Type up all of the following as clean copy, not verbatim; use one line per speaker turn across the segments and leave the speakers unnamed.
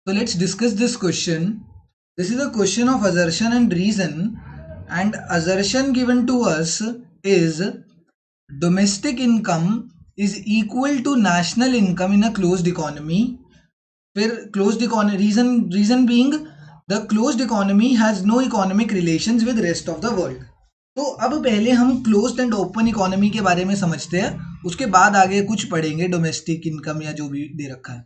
So let's discuss this question. This is a question of assertion and reason, and assertion given to us is domestic income is equal to national income in a closed economy. फिर closed economy reason being the closed economy has no economic relations with rest of the world. तो अब पहले हम closed end open economy के बारे में समझते हैं, उसके बाद आगे कुछ पढ़ेंगे डोमेस्टिक इनकम या जो भी दे रखा है।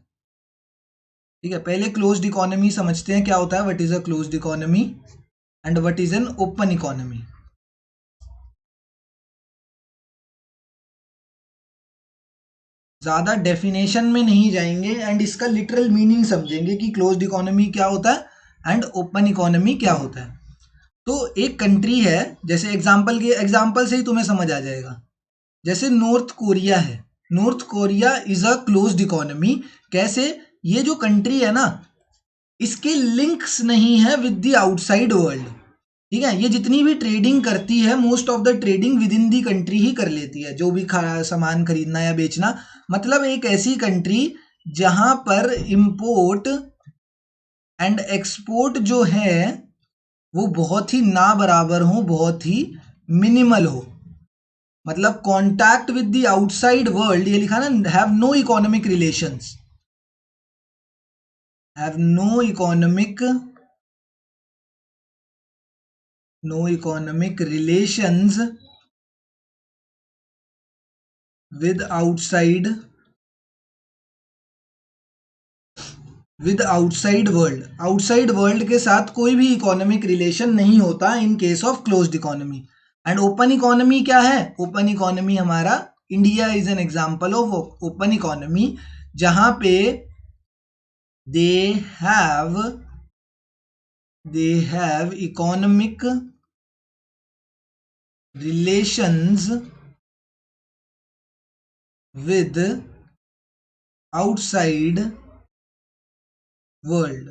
ठीक है, पहले क्लोज्ड इकोनॉमी समझते हैं क्या होता है, what is a closed economy and what is an open economy. ज्यादा डेफिनेशन में नहीं जाएंगे एंड इसका लिटरल मीनिंग समझेंगे कि क्लोज्ड इकोनॉमी क्या होता है एंड ओपन इकोनॉमी क्या होता है। तो एक कंट्री है, जैसे एग्जाम्पल से ही तुम्हें समझ आ जाएगा। जैसे नॉर्थ कोरिया है, north Korea is a closed economy. कैसे? ये जो कंट्री है ना, इसके लिंक्स नहीं है विद द आउटसाइड वर्ल्ड। ठीक है, ये जितनी भी ट्रेडिंग करती है most of the trading within the country ही कर लेती है, जो भी सामान खरीदना या बेचना। मतलब एक ऐसी कंट्री जहां पर इंपोर्ट एंड एक्सपोर्ट जो है वो बहुत ही ना बराबर हो, बहुत ही मिनिमल हो। मतलब contact with the outside world, ये लिखा ना, have no economic relations, have no economic relations with outside world. Outside world के साथ कोई भी इकोनॉमिक रिलेशन नहीं होता in case of closed economy. And open economy क्या है? ओपन इकोनॉमी हमारा India is an example of open economy, जहां पे they have economic relations with outside world.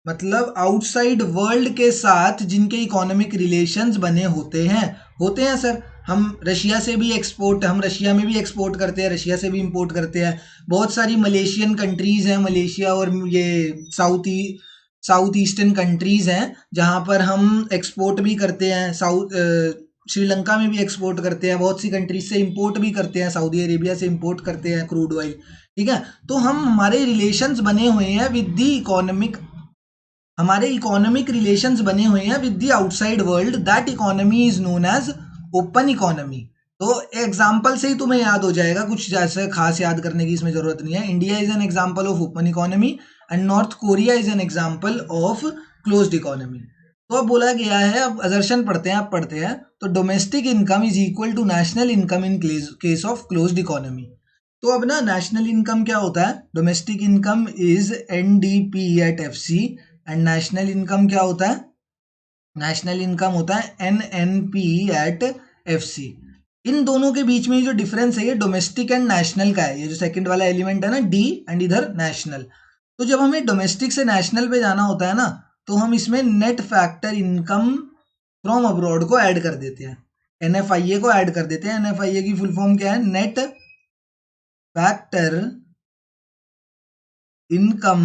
मतलब आउटसाइड वर्ल्ड के साथ जिनके इकोनॉमिक रिलेशंस बने होते हैं सर। हम रशिया में भी एक्सपोर्ट करते हैं, रशिया से भी इंपोर्ट करते हैं। बहुत सारी मलेशियन कंट्रीज हैं, मलेशिया और ये साउथ ईस्टर्न कंट्रीज हैं जहां पर हम एक्सपोर्ट भी करते हैं। श्रीलंका में भी एक्सपोर्ट करते हैं, बहुत सी कंट्रीज से इंपोर्ट भी करते हैं, सऊदी अरेबिया से इंपोर्ट करते हैं क्रूड ऑयल। ठीक है, तो हमारे रिलेशंस बने हुए हैं विद द इकोनॉमिक रिलेशंस बने हुए हैं with the outside world. That economy is known as open economy. तो एग्जाम्पल से ही तुम्हें याद हो जाएगा, कुछ जैसे खास याद करने की इसमें जरूरत नहीं है। India is an example of open economy and north Korea is an example of closed economy. तो अब बोला गया है, अब असर्शन पढ़ते हैं। तो domestic income is equal to national income in case of closed economy. तो अब ना नेशनल इनकम क्या होता है? Domestic income is NDP at FC and national income क्या होता है? नेशनल इनकम होता है एनएनपी एट एफसी। इन दोनों के बीच में जो डिफरेंस है ये डोमेस्टिक एंड नेशनल का है। ये जो सेकंड वाला एलिमेंट है ना, डी, एंड इधर नेशनल। तो जब हमें डोमेस्टिक से नेशनल पे जाना होता है ना, तो हम इसमें net factor income from abroad को ऐड कर देते हैं, एनएफआईए को ऐड कर देते हैं। एनएफआईए की फुल फॉर्म क्या है? Net factor income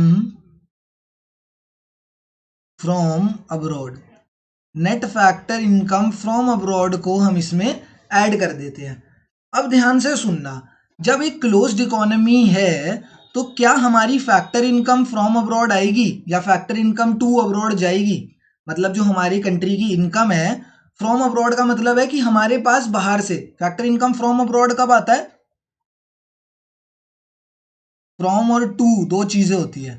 from abroad. Net factor income from abroad को हम इसमें ऐड कर देते हैं। अब ध्यान से सुनना, जब एक क्लोज्ड इकोनॉमी है तो क्या हमारी फैक्टर इनकम फ्रॉम अब्रॉड आएगी या फैक्टर इनकम टू अब्रॉड जाएगी? मतलब जो हमारी कंट्री की इनकम है, फ्रॉम अब्रॉड का मतलब है कि हमारे पास बाहर से। फैक्टर इनकम फ्रॉम अब्रॉड कब आता है? फ्रॉम और टू दो चीजें होती है।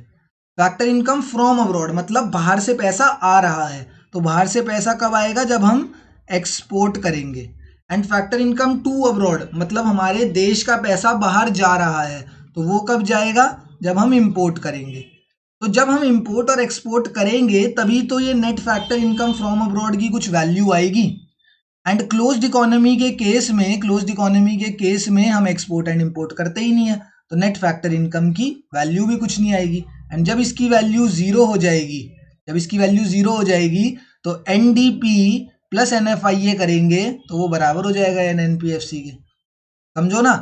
फैक्टर इनकम फ्रॉम अब्रॉड मतलब बाहर से पैसा आ रहा है, तो बाहर से पैसा कब आएगा? जब हम एक्सपोर्ट करेंगे। And factor income to abroad मतलब हमारे देश का पैसा बाहर जा रहा है, तो वो कब जाएगा? जब हम इंपोर्ट करेंगे। तो जब हम इंपोर्ट और एक्सपोर्ट करेंगे तभी तो ये net factor income from abroad की कुछ वैल्यू आएगी। एंड क्लोज्ड इकोनॉमी के केस में हम एक्सपोर्ट एंड इंपोर्ट करते ही नहीं है, तो नेट फैक्टर इनकम की वैल्यू भी कुछ नहीं आएगी। एंड जब इसकी वैल्यू जीरो हो जाएगी, तो एनडीपी प्लस एनएफआईए करेंगे तो वो बराबर हो जाएगा एनएनपीएफसी के। समझो ना,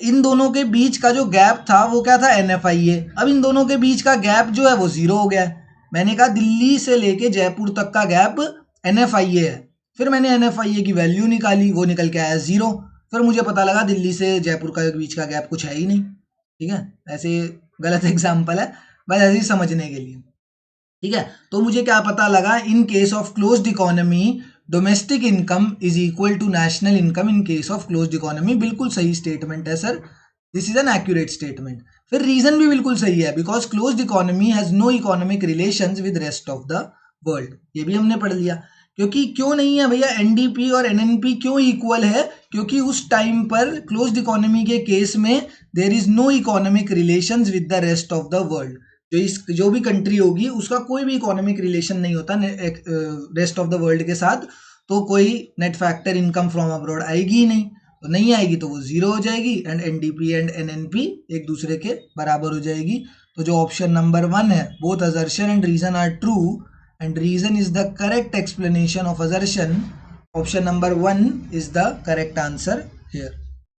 इन दोनों के बीच का जो गैप था वो क्या था, NFIA। अब इन दोनों के बीच का गैप जो है वो 0 हो गया है। मैंने कहा दिल्ली से लेके जयपुर तक का गैप NFIA है। फिर मैंने NFIA की वैल्यू निकाली, वो निकल के आया 0। फिर मुझे पता लगा दिल्ली से जयपुर का बीच का गैप कुछ है ही नहीं। ठीक है, ऐसे गलत एग्जाम्पल है, बस ऐसे ही समझने के लिए। ठीक है, तो मुझे क्या पता लगा, in case of closed economy domestic income is equal to national income in case of closed economy. बिल्कुल सही स्टेटमेंट है sir, this is an accurate statement. फिर रीजन भी बिल्कुल सही है, because closed economy has no economic relations with rest of the world. ये भी हमने पढ़ लिया। क्योंकि क्यों नहीं है भैया, NDP और NNP क्यों इक्वल है, क्योंकि उस टाइम पर क्लोज्ड इकोनॉमी के केस में there is no economic relations with the rest of the world. जो भी कंट्री होगी उसका कोई भी इकोनॉमिक रिलेशन नहीं होता रेस्ट ऑफ द वर्ल्ड के साथ, तो कोई net factor income from abroad आएगी ही नहीं। तो नहीं आएगी तो वो 0 हो जाएगी, एंड NDP एंड NNP एक दूसरे के बराबर हो जाएगी। तो जो ऑप्शन नंबर 1 है, both assertion and reason are true and reason is the correct explanation of assertion, option number 1 is the correct answer here.